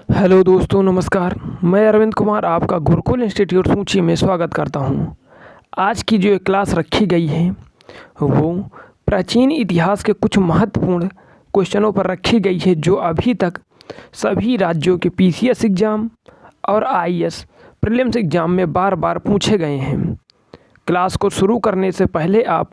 Hello दोस्तों, नमस्कार। मैं अरविंद कुमार आपका गुरुकुल इंस्टीट्यूट सूची में स्वागत करता हूं। आज की जो क्लास रखी गई है वो प्राचीन इतिहास के कुछ महत्वपूर्ण क्वेश्चनों पर रखी गई है जो अभी तक सभी राज्यों के पीसीएस एग्ज़ाम और आईएएस प्रीलिम्स एग्ज़ाम में बार बार पूछे गए हैं। क्लास को शुरू करने से पहले आप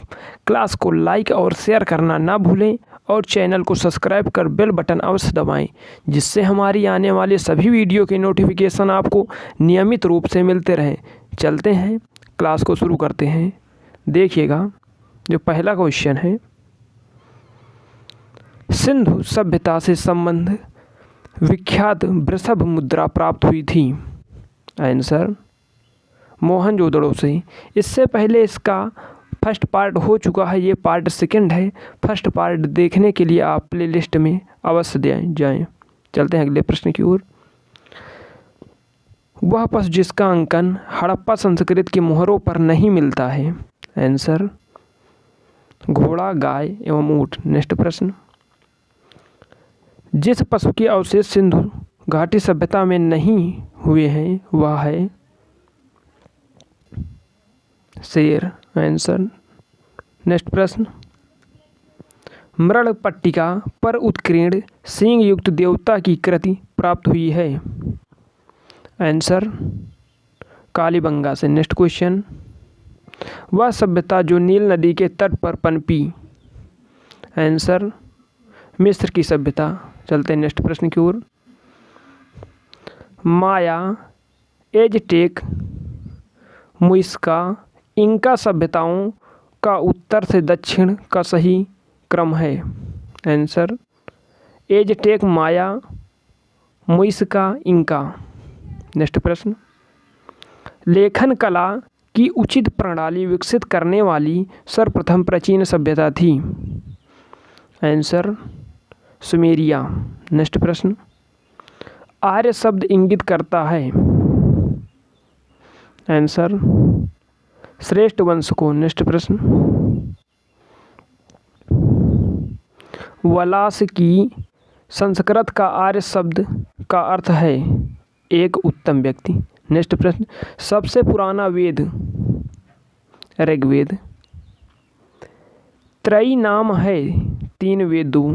क्लास को लाइक और शेयर करना ना भूलें और चैनल को सब्सक्राइब कर बेल बटन अवश्य दबाएं, जिससे हमारी आने वाले सभी वीडियो के नोटिफिकेशन आपको नियमित रूप से मिलते रहें। चलते हैं, क्लास को शुरू करते हैं। देखिएगा, जो पहला क्वेश्चन है, सिंधु सभ्यता से संबंध विख्यात वृषभ मुद्रा प्राप्त हुई थी। आंसर मोहनजोदड़ो से। इससे पहले इसका फर्स्ट पार्ट हो चुका है, ये पार्ट सेकंड है। फर्स्ट पार्ट देखने के लिए आप प्लेलिस्ट में अवश्य जाएं। चलते हैं अगले प्रश्न की ओर। वह पशु जिसका अंकन हड़प्पा संस्कृति के मोहरों पर नहीं मिलता है। आंसर घोड़ा, गाय एवं ऊंट। नेक्स्ट प्रश्न, जिस पशु के अवशेष सिंधु घाटी सभ्यता में नहीं हुए हैं वह है शेर। आंसर। नेक्स्ट प्रश्न, मृण पट्टिका पर उत्कीर्ण सींग युक्त देवता की कृति प्राप्त हुई है। आंसर कालीबंगा से। नेक्स्ट क्वेश्चन, वह सभ्यता जो नील नदी के तट पर पनपी। आंसर मिस्र की सभ्यता। चलते हैं नेक्स्ट प्रश्न की ओर। माया, एज़टेक, मुइस्का, इंका सभ्यताओं का उत्तर से दक्षिण का सही क्रम है। आंसर एज़टेक, माया, मुइस्का, इंका। नेक्स्ट प्रश्न, लेखन कला की उचित प्रणाली विकसित करने वाली सर्वप्रथम प्राचीन सभ्यता थी। Answer Sumeria. नेक्स्ट प्रश्न, आर्य शब्द इंगित करता है। आंसर श्रेष्ठ वंश को। नेक्स्ट प्रश्न, वलास की संस्कृत का आर्य शब्द का अर्थ है एक उत्तम व्यक्ति। नेक्स्ट प्रश्न, सबसे पुराना वेद ऋग्वेद। त्रयी नाम है तीन वेदों।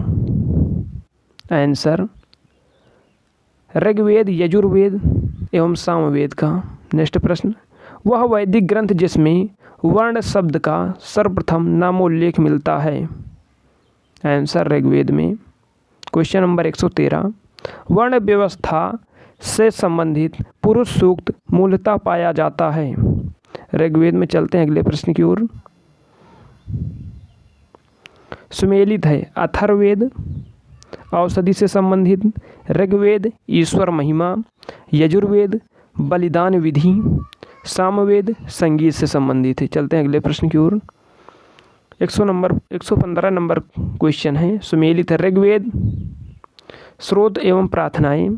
आंसर ऋग्वेद, यजुर्वेद एवं सामवेद का। नेक्स्ट प्रश्न, वह वैदिक ग्रंथ जिसमें वर्ण शब्द का सर्वप्रथम नामोल्लेख मिलता है। आंसर ऋग्वेद में। क्वेश्चन नंबर 113, वर्ण व्यवस्था से संबंधित पुरुष सूक्त मूलतः पाया जाता है। ऋग्वेद में। चलते हैं अगले प्रश्न की ओर। सुमेलित है अथर्ववेद औषधि से संबंधित, ऋग्वेद ईश्वर महिमा, यजुर्वेद बलिदान विधि, सामवेद संगीत से संबंधित है। चलते हैं अगले प्रश्न की ओर। 115 नंबर क्वेश्चन है। सुमेलित है ऋग्वेद स्रोत एवं प्रार्थनाएं,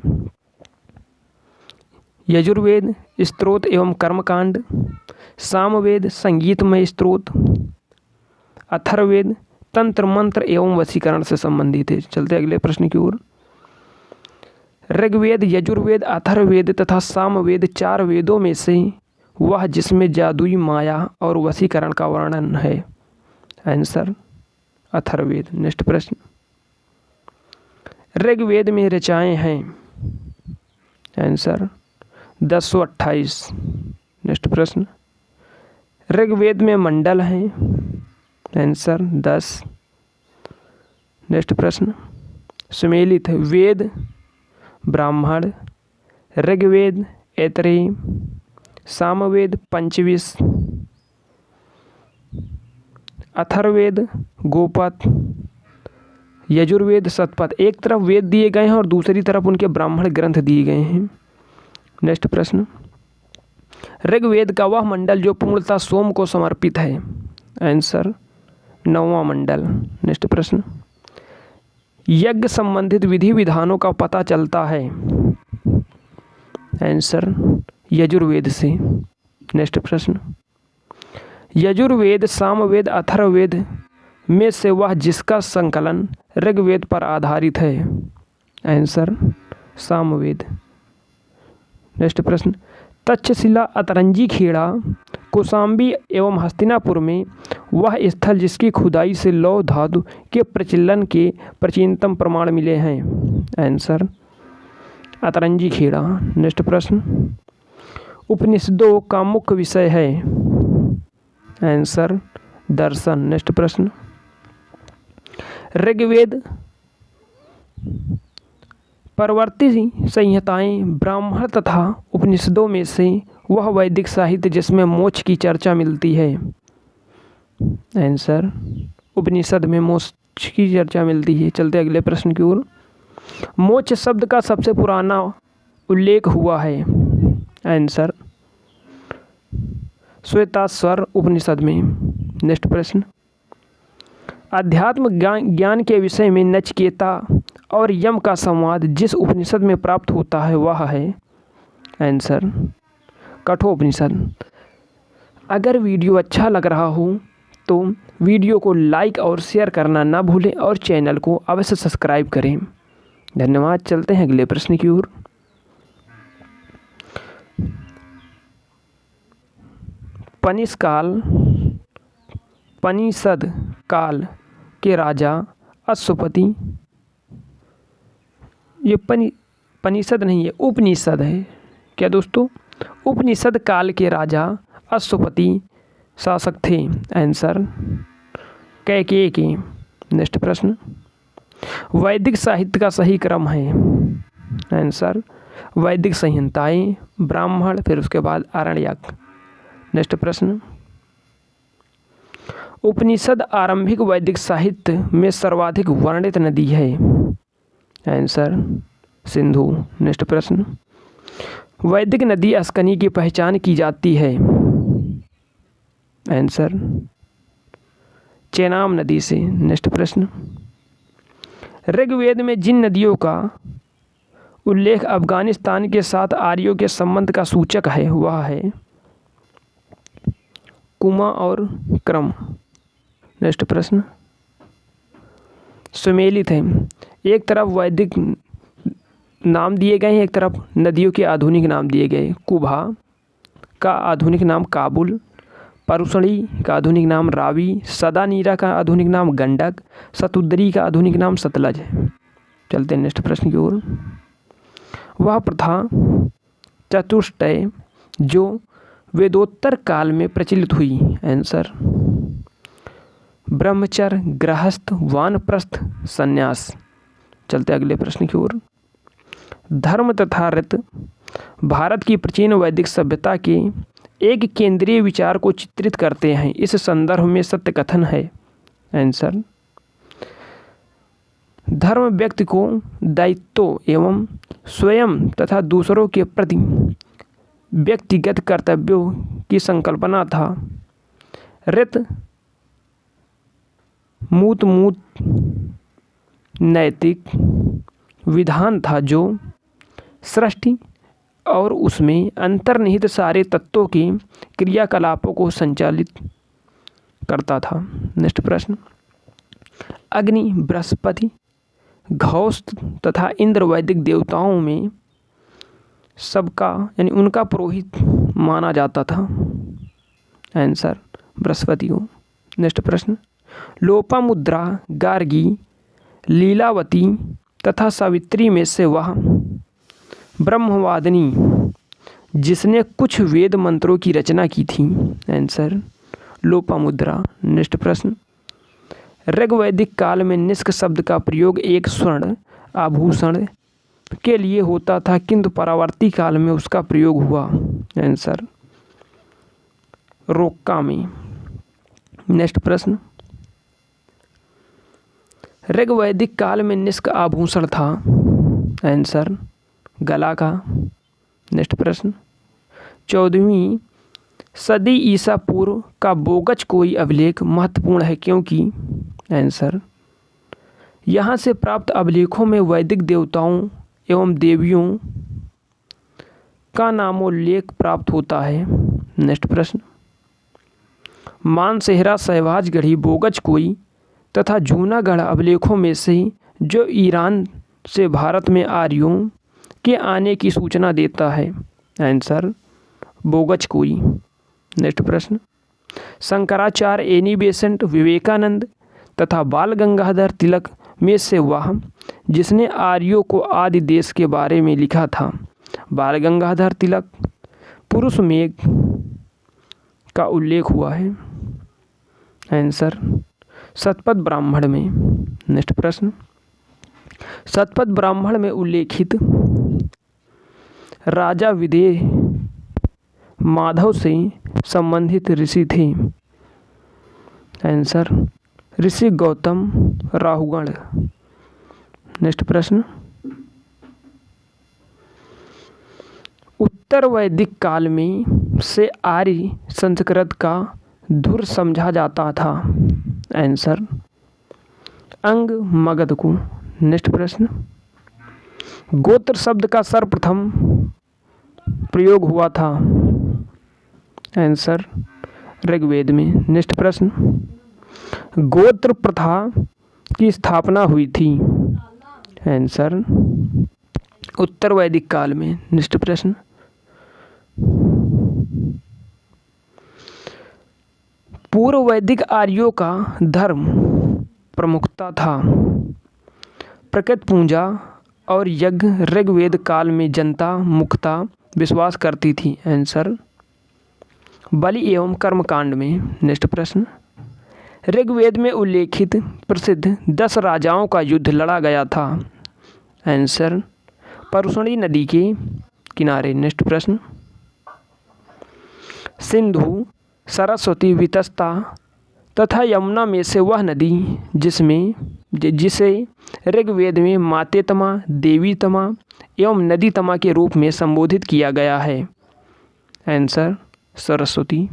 यजुर्वेद स्तोत्र एवं कर्मकांड, सामवेद संगीतमय स्त्रोत, अथर्ववेद तंत्र मंत्र एवं वशीकरण से संबंधित है। चलते अगले प्रश्न की ओर। ऋग्वेद, यजुर्वेद, अथर्ववेद तथा सामवेद चार वेदों में से वह जिसमें जादुई, माया और वशीकरण का वर्णन है। आंसर अथर्ववेद। नेक्स्ट प्रश्न, ऋग्वेद में ऋचाएँ हैं। आंसर 1028। नेक्स्ट प्रश्न, ऋग्वेद में मंडल हैं। आंसर 10। नेक्स्ट प्रश्न, सुमेलित है वेद ब्राह्मण, ऋग्वेद ऐतरेय, सामवेद पंचविश, अथर्ववेद गोपथ, यजुर्वेद शतपथ। एक तरफ वेद दिए गए हैं और दूसरी तरफ उनके ब्राह्मण ग्रंथ दिए गए हैं। नेक्स्ट प्रश्न, ऋग्वेद का वह मंडल जो पूर्णतः सोम को समर्पित है। आंसर 9वां मंडल। नेक्स्ट प्रश्न, यज्ञ संबंधित विधि विधानों का पता चलता है। आंसर यजुर्वेद से। नेक्स्ट प्रश्न, यजुर्वेद, सामवेद, अथर्ववेद में से वह जिसका संकलन ऋग्वेद पर आधारित है। आंसर सामवेद। नेक्स्ट प्रश्न, तक्षशिला अतरंजी खेड़ा कौशाम्बी एवं हस्तिनापुर में वह स्थल जिसकी खुदाई से लौह धातु के प्रचलन के प्राचीनतम प्रमाण मिले हैं। आंसर अतरंजी खेड़ा। नेक्स्ट प्रश्न, उपनिषदों का मुख्य विषय है। आंसर दर्शन। नेक्स्ट प्रश्न, ऋग्वेद परवर्ती संहिताएं ब्राह्मण तथा उपनिषदों में से वह वैदिक साहित्य जिसमें मोक्ष की चर्चा मिलती है। आंसर उपनिषद में मोक्ष की चर्चा मिलती है। चलते अगले प्रश्न की ओर। मोक्ष शब्द का सबसे पुराना उल्लेख हुआ है। आंसर श्वेताश्वर उपनिषद में। नेक्स्ट प्रश्न, अध्यात्म ज्ञान के विषय में नचिकेता और यम का संवाद जिस उपनिषद में प्राप्त होता है वह है। आंसर कठोपनिषद। अगर वीडियो अच्छा लग रहा हो तो वीडियो को लाइक और शेयर करना ना भूलें और चैनल को अवश्य सब्सक्राइब करें। धन्यवाद। चलते हैं अगले प्रश्न की ओर। पनिषद काल के राजा अश्वपति, ये पनिषद नहीं है, उपनिषद है क्या दोस्तों? उपनिषद काल के राजा अश्वपति शासक थे। आंसर कैकेयी के। नेक्स्ट प्रश्न, वैदिक साहित्य का सही क्रम है। आंसर वैदिक संहिताएं, ब्राह्मण, फिर उसके बाद आरण्यक। नेक्स्ट प्रश्न, उपनिषद आरंभिक वैदिक साहित्य में सर्वाधिक वर्णित नदी है। आंसर सिंधु। नेक्स्ट प्रश्न, वैदिक नदी अस्कनी की पहचान की जाती है। आंसर चेनाब नदी से। नेक्स्ट प्रश्न, ऋग्वेद में जिन नदियों का उल्लेख अफगानिस्तान के साथ आर्यों के संबंध का सूचक है वह है कुमा और क्रम। नेक्स्ट प्रश्न, सुमेलित है। एक तरफ वैदिक नाम दिए गए हैं, एक तरफ नदियों के आधुनिक नाम दिए गए। कुभा का आधुनिक नाम काबुल, परुषणी का आधुनिक नाम रावी, सदानीरा का आधुनिक नाम गंडक, सतुद्री का आधुनिक नाम सतलज है। चलते हैं नेक्स्ट प्रश्न की ओर। वह प्रथा चतुष्टय जो वेदोत्तर काल में प्रचलित हुई। आंसर ब्रह्मचर्य, गृहस्थ, वानप्रस्थ, संन्यास। चलते अगले प्रश्न की ओर। धर्म तथा रीत भारत की प्राचीन वैदिक सभ्यता के एक केंद्रीय विचार को चित्रित करते हैं। इस संदर्भ में सत्य कथन है। आंसर धर्म व्यक्ति को दायित्व एवं स्वयं तथा दूसरों के प्रति व्यक्तिगत कर्तव्यों की संकल्पना था। रीत मूत नैतिक विधान था जो सृष्टि और उसमें अंतर्निहित सारे तत्वों के क्रियाकलापों को संचालित करता था। नेक्स्ट प्रश्न, अग्नि, बृहस्पति, घौस तथा इंद्र वैदिक देवताओं में सबका यानी उनका पुरोहित माना जाता था। आंसर बृहस्पति को। नेक्स्ट प्रश्न, लोपामुद्रा, गार्गी, लीलावती तथा सावित्री में से वह ब्रह्मवादिनी जिसने कुछ वेद मंत्रों की रचना की थी। आंसर लोपामुद्रा। नेक्स्ट प्रश्न, ऋग्वैदिक काल में निष्क शब्द का प्रयोग एक स्वर्ण आभूषण के लिए होता था किंतु परावर्ती काल में उसका प्रयोग हुआ। आंसर रोक्का में। नेक्स्ट प्रश्न, ऋग्वैदिक काल में निष्क आभूषण था। आंसर गला का। नेक्स्ट प्रश्न, 14वीं सदी ईसा पूर्व का बोगच कोई अभिलेख महत्वपूर्ण है क्योंकि। आंसर यहाँ से प्राप्त अभिलेखों में वैदिक देवताओं एवं देवियों का नामोल्लेख प्राप्त होता है। नेक्स्ट प्रश्न, मानसेहरा, सहवाजगढ़ी, बोगच कोई तथा जूनागढ़ अभिलेखों में से जो ईरान से भारत में आर्यों के आने की सूचना देता है? आंसर बोगच कोई। नेक्स्ट प्रश्न, शंकराचार्य, एनी बेसेंट, विवेकानंद तथा बाल गंगाधर तिलक में से वह जिसने आर्यों को आदि देश के बारे में लिखा था? बाल गंगाधर तिलक। पुरुष मेघ का उल्लेख हुआ है? आंसर शतपथ ब्राह्मण में। नेक्स्ट प्रश्न, शतपथ ब्राह्मण में उल्लेखित राजा विदेह माधव से संबंधित ऋषि थे? आंसर ऋषि गौतम राहुगण। नेक्स्ट प्रश्न, उत्तर वैदिक काल में से आर्य संस्कृत का धुर समझा जाता था? आंसर अंग मगध को। नेक्स्ट प्रश्न, गोत्र शब्द का सर्वप्रथम प्रयोग हुआ था? आंसर ऋग्वेद में। नेक्स्ट प्रश्न, गोत्र प्रथा की स्थापना हुई थी? आंसर उत्तर वैदिक काल में। नेक्स्ट प्रश्न, पूर्व वैदिक आर्यों का धर्म प्रमुखता था? प्रकृति पूजा और यज्ञ ऋग्वेद काल में जनता मुख्यतः विश्वास करती थी? आंसर बलि एवं कर्मकांड में। नेक्स्ट प्रश्न, ऋग्वेद में उल्लेखित प्रसिद्ध 10 राजाओं का युद्ध लड़ा गया था? आंसर परुशणी नदी के किनारे। नेक्स्ट प्रश्न, सिंधु, सरस्वती, वितस्ता तथा यमुना में से वह नदी जिसे ऋग्वेद में मातेतमा, देवीतमा एवं नदीतमा के रूप में संबोधित किया गया है? आंसर सरस्वती।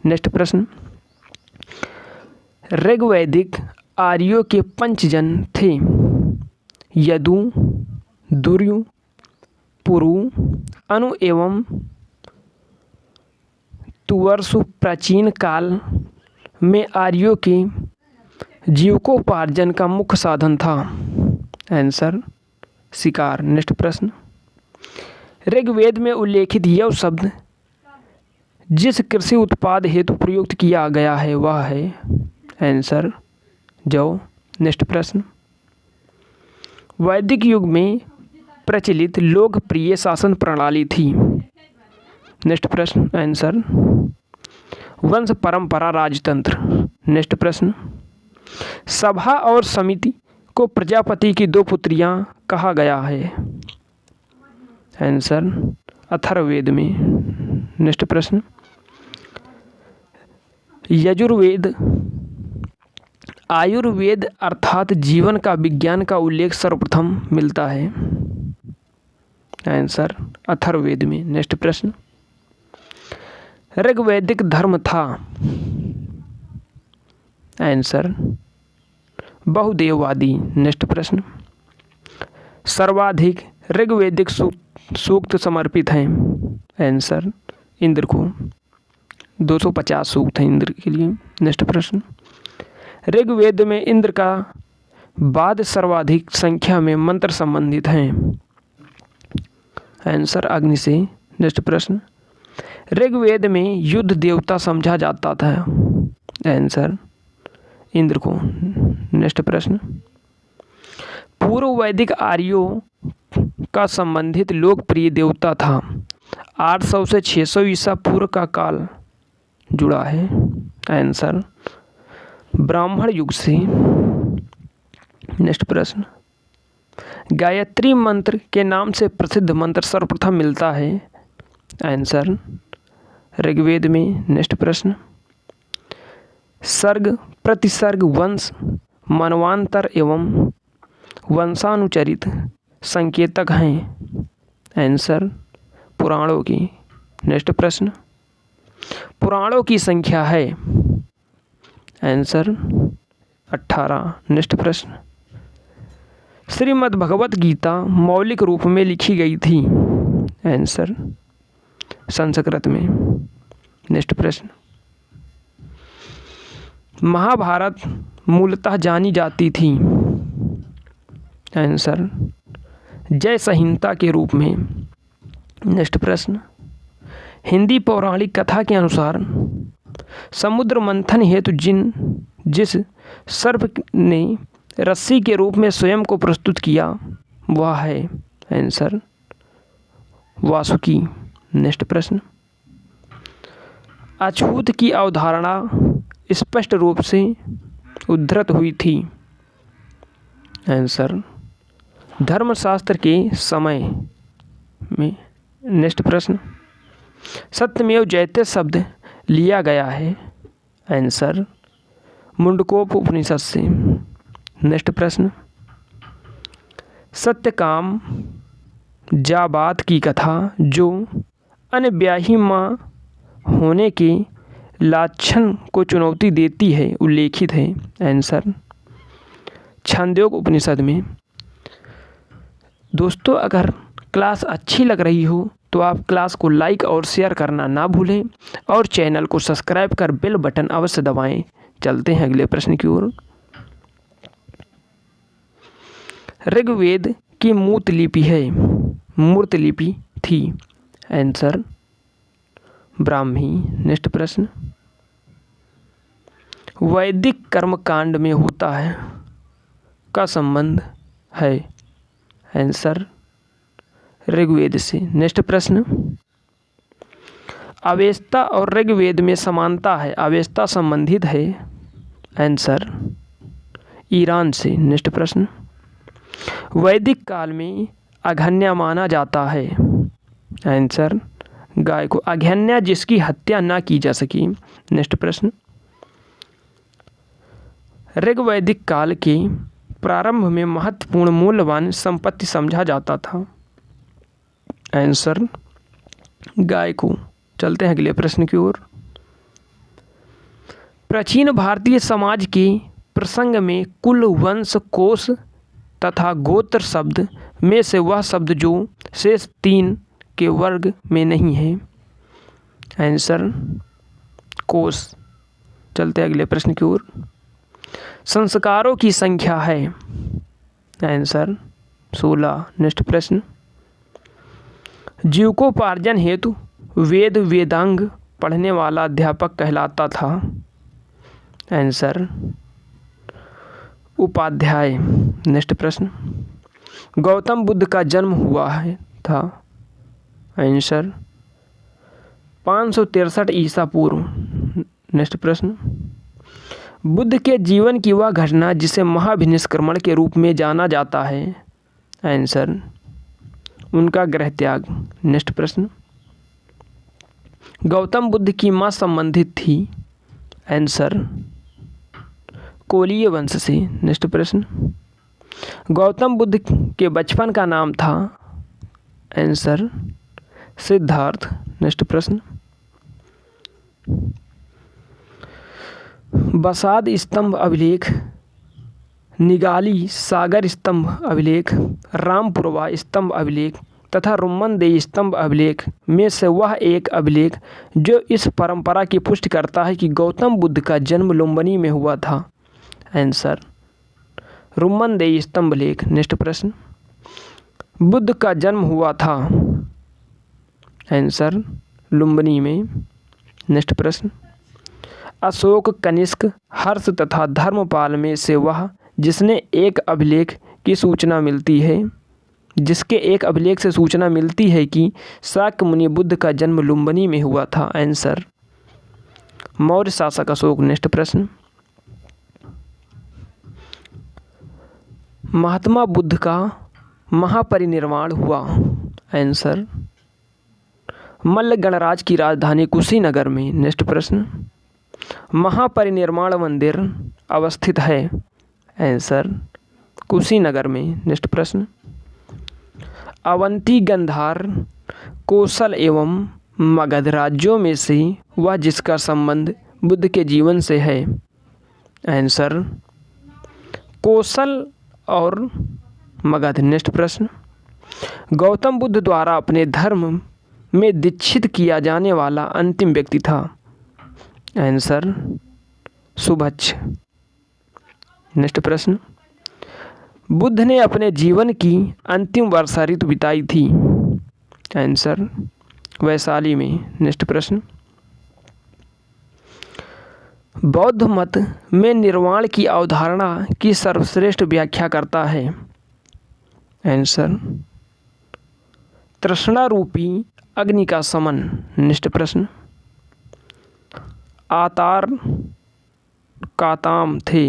नेक्स्ट प्रश्न, ऋग्वैदिक आर्यों के पंचजन थे? यदु, दुर्यु, पुरु, अनु एवं तुवर्सु। प्राचीन काल में आर्यों के जीविकोपार्जन का मुख्य साधन था? आंसर शिकार। नेक्स्ट प्रश्न, ऋग्वेद में उल्लेखित यव शब्द जिस कृषि उत्पाद हेतु प्रयुक्त किया गया है वह है? आंसर जौ। नेक्स्ट प्रश्न, वैदिक युग में प्रचलित लोकप्रिय शासन प्रणाली थी? नेक्स्ट प्रश्न, आंसर वंश परंपरा राजतंत्र। नेक्स्ट प्रश्न, सभा और समिति को प्रजापति की 2 पुत्रियां कहा गया है? आंसर अथर्ववेद में। नेक्स्ट प्रश्न, यजुर्वेद, आयुर्वेद अर्थात जीवन का विज्ञान का उल्लेख सर्वप्रथम मिलता है? आंसर अथर्ववेद में। नेक्स्ट प्रश्न, ऋग्वैदिक धर्म था? आंसर बहुदेववादी। नेक्स्ट प्रश्न, सर्वाधिक ऋग्वैदिक सूक्त समर्पित हैं? आंसर इंद्र को। 250 सूक्त हैं इंद्र के लिए। नेक्स्ट प्रश्न, ऋग्वेद में इंद्र का बाद सर्वाधिक संख्या में मंत्र संबंधित हैं? आंसर अग्नि से। नेक्स्ट प्रश्न, ऋग्वेद में युद्ध देवता समझा जाता था? आंसर इंद्र को। नेक्स्ट प्रश्न, पूर्व वैदिक आर्यों का संबंधित लोकप्रिय देवता था? 800 से 600 ईसा पूर्व का काल जुड़ा है? आंसर ब्राह्मण युग से। नेक्स्ट प्रश्न, गायत्री मंत्र के नाम से प्रसिद्ध मंत्र सर्वप्रथम मिलता है? आंसर ऋग्वेद में। नेक्स्ट प्रश्न, सर्ग, प्रतिसर्ग, वंश, मनवांतर एवं वंशानुचरित संकेतक हैं? आंसर पुराणों की। नेक्स्ट प्रश्न, पुराणों की संख्या है? आंसर 18। नेक्स्ट प्रश्न, श्रीमद् भगवत गीता मौलिक रूप में लिखी गई थी? आंसर संस्कृत में। नेक्स्ट प्रश्न, महाभारत मूलतः जानी जाती थी? आंसर जय संहिता के रूप में। नेक्स्ट प्रश्न, हिंदी पौराणिक कथा के अनुसार समुद्र मंथन हेतु जिस सर्प ने रस्सी के रूप में स्वयं को प्रस्तुत किया वह है आंसर वासुकी। नेक्स्ट प्रश्न, अछूत की अवधारणा स्पष्ट रूप से उद्धृत हुई थी आंसर धर्मशास्त्र के समय में। नेक्स्ट प्रश्न, सत्यमेव जयते शब्द लिया गया है आंसर मुंडकोप उपनिषद से। नेक्स्ट प्रश्न, सत्यकाम जाबात की कथा जो अनब्याही माँ होने के लाछन को चुनौती देती है उल्लेखित है आंसर छांदोग्य उपनिषद में। दोस्तों, अगर क्लास अच्छी लग रही हो तो आप क्लास को लाइक और शेयर करना ना भूलें और चैनल को सब्सक्राइब कर बेल बटन अवश्य दबाएं। चलते हैं अगले प्रश्न की ओर। ऋग्वेद की मूर्त लिपि थी आंसर ब्राह्मी। नेक्स्ट प्रश्न, वैदिक कर्मकांड में होता है का संबंध है आंसर ऋग्वेद से। नेक्स्ट प्रश्न, अवेस्ता और ऋग्वेद में समानता है, अवेस्ता संबंधित है आंसर ईरान से। नेक्स्ट प्रश्न, वैदिक काल में अघन्या माना जाता है आंसर गाय को, अघन्या जिसकी हत्या ना की जा सकी। नेक्स्ट प्रश्न, ऋग्वैदिक काल के प्रारंभ में महत्वपूर्ण मूल्यवान संपत्ति समझा जाता था आंसर गाय को। चलते हैं अगले प्रश्न की ओर। प्राचीन भारतीय समाज के प्रसंग में कुल, वंश, कोश तथा गोत्र शब्द में से वह शब्द जो शेष 3 के वर्ग में नहीं है आंसर कोश। चलते हैं अगले प्रश्न की ओर। संस्कारों की संख्या है आंसर 16। नेक्स्ट प्रश्न, जीविकोपार्जन हेतु वेदांग पढ़ने वाला अध्यापक कहलाता था आंसर उपाध्याय। नेक्स्ट प्रश्न, गौतम बुद्ध का जन्म हुआ था आंसर 563 ईसा पूर्व। नेक्स्ट प्रश्न, बुद्ध के जीवन की वह घटना जिसे महाभिनिष्क्रमण के रूप में जाना जाता है आंसर उनका गृह त्याग। नेक्स्ट प्रश्न, गौतम बुद्ध की माँ संबंधित थी आंसर कोलीय वंश से। नेक्स्ट प्रश्न, गौतम बुद्ध के बचपन का नाम था आंसर सिद्धार्थ। नेक्स्ट प्रश्न, बसाद स्तंभ अभिलेख, निगाली सागर स्तंभ अभिलेख, रामपुरवा स्तंभ अभिलेख तथा रुम्मनदेई स्तंभ अभिलेख में से वह एक अभिलेख जो इस परंपरा की पुष्टि करता है कि गौतम बुद्ध का जन्म लुम्बिनी में हुआ था आंसर रुम्मनदेई स्तंभ लेख। नेक्स्ट प्रश्न, बुद्ध का जन्म हुआ था आंसर लुम्बिनी में। नेक्स्ट प्रश्न, अशोक, कनिष्क, हर्ष तथा धर्मपाल में से वह जिसके एक अभिलेख से सूचना मिलती है कि शाक्य मुनि बुद्ध का जन्म लुम्बिनी में हुआ था आंसर मौर्य शासक अशोक। नेक्स्ट प्रश्न, महात्मा बुद्ध का महापरिनिर्वाण हुआ आंसर मल्ल गणराज की राजधानी कुशीनगर में। नेक्स्ट प्रश्न, महापरिनिर्वाण मंदिर अवस्थित है आंसर कुशीनगर में। नेक्स्ट प्रश्न, अवंती, गंधार, कोसल एवं मगध राज्यों में से वह जिसका संबंध बुद्ध के जीवन से है आंसर कोसल और मगध। नेक्स्ट प्रश्न, गौतम बुद्ध द्वारा अपने धर्म में दीक्षित किया जाने वाला अंतिम व्यक्ति था आंसर सुभच्छ। नेक्स्ट प्रश्न, बुद्ध ने अपने जीवन की अंतिम वर्षा ऋतु बिताई थी? आंसर वैशाली में। नेक्स्ट प्रश्न, बौद्ध मत में निर्वाण की अवधारणा की सर्वश्रेष्ठ व्याख्या करता है? आंसर तृष्णा रूपी अग्नि का समन। नेक्स्ट प्रश्न, आतार काताम थे?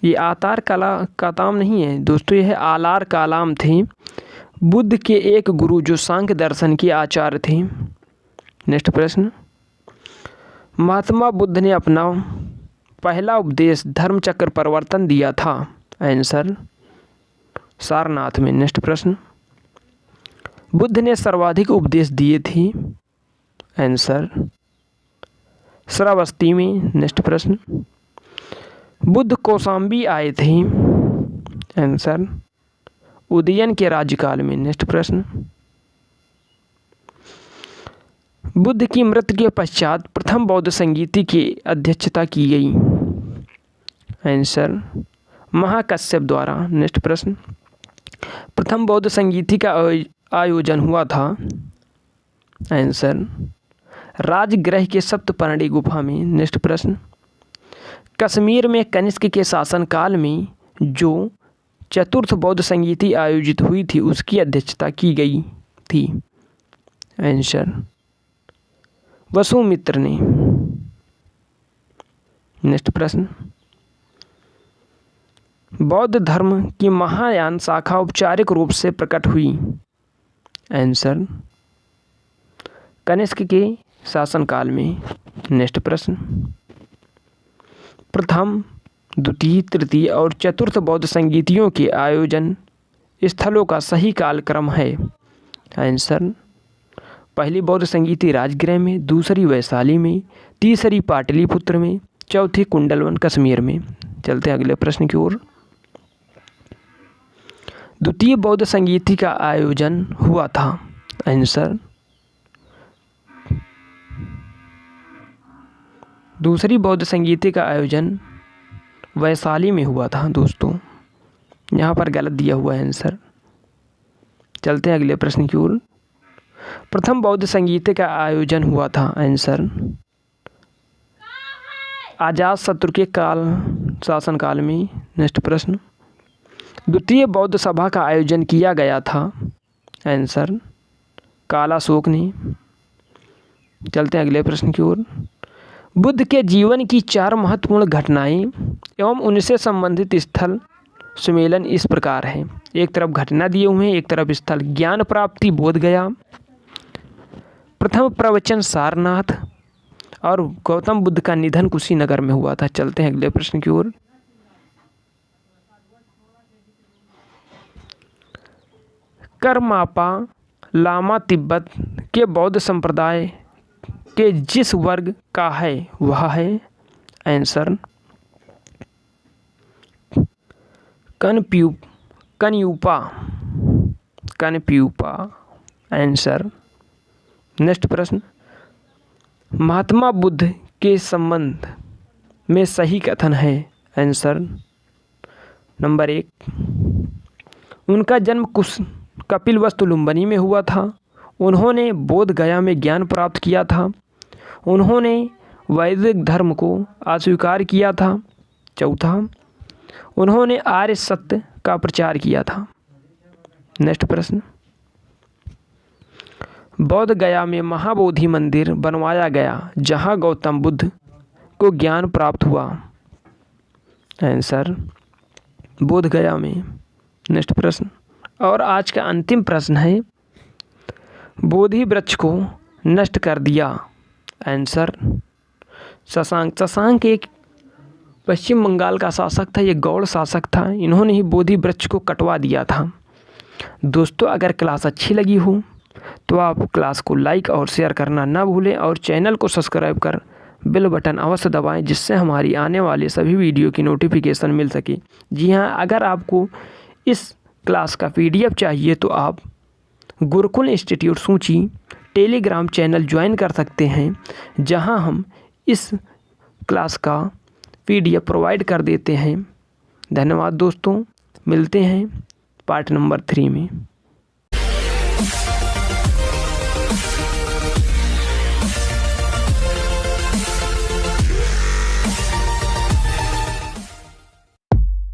ये आतार काताम नहीं है दोस्तों, यह आलार कालाम थे, बुद्ध के एक गुरु जो सांख्य दर्शन के आचार्य थे। नेक्स्ट प्रश्न, महात्मा बुद्ध ने अपना पहला उपदेश धर्मचक्र परिवर्तन दिया था? आंसर सारनाथ में। नेक्स्ट प्रश्न, बुद्ध ने सर्वाधिक उपदेश दिए थे? आंसर श्रावस्ती में। नेक्स्ट प्रश्न, बुद्ध कौशाम्बी आए थे? आंसर उदयन के राज्यकाल में। नेक्स्ट प्रश्न, बुद्ध की मृत्यु के पश्चात प्रथम बौद्ध संगीति की अध्यक्षता की गई? आंसर महाकश्यप द्वारा। नेक्स्ट प्रश्न, प्रथम बौद्ध संगीति का आयोजन हुआ था? आंसर राजगृह के सप्तपर्णी गुफा में। नेक्स्ट प्रश्न, कश्मीर में कनिष्क के शासनकाल में जो चतुर्थ बौद्ध संगीति आयोजित हुई थी उसकी अध्यक्षता की गई थी? आंसर वसुमित्र ने। नेक्स्ट प्रश्न, बौद्ध धर्म की महायान शाखा औपचारिक रूप से प्रकट हुई? आंसर कनिष्क के शासनकाल में। नेक्स्ट प्रश्न, प्रथम, द्वितीय, तृतीय और चतुर्थ बौद्ध संगीतियों के आयोजन स्थलों का सही कालक्रम है? आंसर पहली बौद्ध संगीति राजगृह में, दूसरी वैशाली में, तीसरी पाटलिपुत्र में, चौथी कुंडलवन कश्मीर में। चलते हैं अगले प्रश्न की ओर। द्वितीय बौद्ध संगीति का आयोजन हुआ था? आंसर दूसरी बौद्ध संगीति का आयोजन वैशाली में हुआ था दोस्तों, यहाँ पर गलत दिया हुआ है आंसर। चलते हैं अगले प्रश्न की ओर। प्रथम बौद्ध संगीति का आयोजन हुआ था? आंसर अजातशत्रु के शासनकाल में। नेक्स्ट प्रश्न, द्वितीय बौद्ध सभा का आयोजन किया गया था? आंसर कालाशोक ने। चलते हैं अगले प्रश्न की ओर। बुद्ध के जीवन की 4 महत्वपूर्ण घटनाएं एवं उनसे संबंधित स्थल सुमेलन इस प्रकार है। एक तरफ घटना दिए हुए हैं, एक तरफ स्थल। ज्ञान प्राप्ति बोधगया, प्रथम प्रवचन सारनाथ और गौतम बुद्ध का निधन कुशीनगर में हुआ था। चलते हैं अगले प्रश्न की ओर। करमापा लामा तिब्बत के बौद्ध संप्रदाय के जिस वर्ग का है वह है? आंसर कनप्यूपा। आंसर। नेक्स्ट प्रश्न, महात्मा बुद्ध के संबंध में सही कथन है? आंसर नंबर 1, उनका जन्म कपिलवस्तु लुम्बिनी में हुआ था। उन्होंने बोध गया में ज्ञान प्राप्त किया था। उन्होंने वैदिक धर्म को अस्वीकार किया था। चौथा, उन्होंने आर्य सत्य का प्रचार किया था। नेक्स्ट प्रश्न, बोध गया में महाबोधि मंदिर बनवाया गया जहां गौतम बुद्ध को ज्ञान प्राप्त हुआ? आंसर बोध गया में। नेक्स्ट प्रश्न, और आज का अंतिम प्रश्न है, बोधि वृक्ष को नष्ट कर दिया? आंसर शशांक एक पश्चिम बंगाल का शासक था, ये गौड़ शासक था। इन्होंने ही बोधि वृक्ष को कटवा दिया था। दोस्तों, अगर क्लास अच्छी लगी हो तो आप क्लास को लाइक और शेयर करना ना भूलें और चैनल को सब्सक्राइब कर बेल बटन अवश्य दबाएं, जिससे हमारी आने वाले सभी वीडियो की नोटिफिकेशन मिल सके। जी हाँ, अगर आपको इस क्लास का PDF चाहिए तो आप गुरुकुल इंस्टीट्यूट सूची टेलीग्राम चैनल ज्वाइन कर सकते हैं, जहां हम इस क्लास का PDF प्रोवाइड कर देते हैं। धन्यवाद दोस्तों, मिलते हैं पार्ट नंबर 3 में।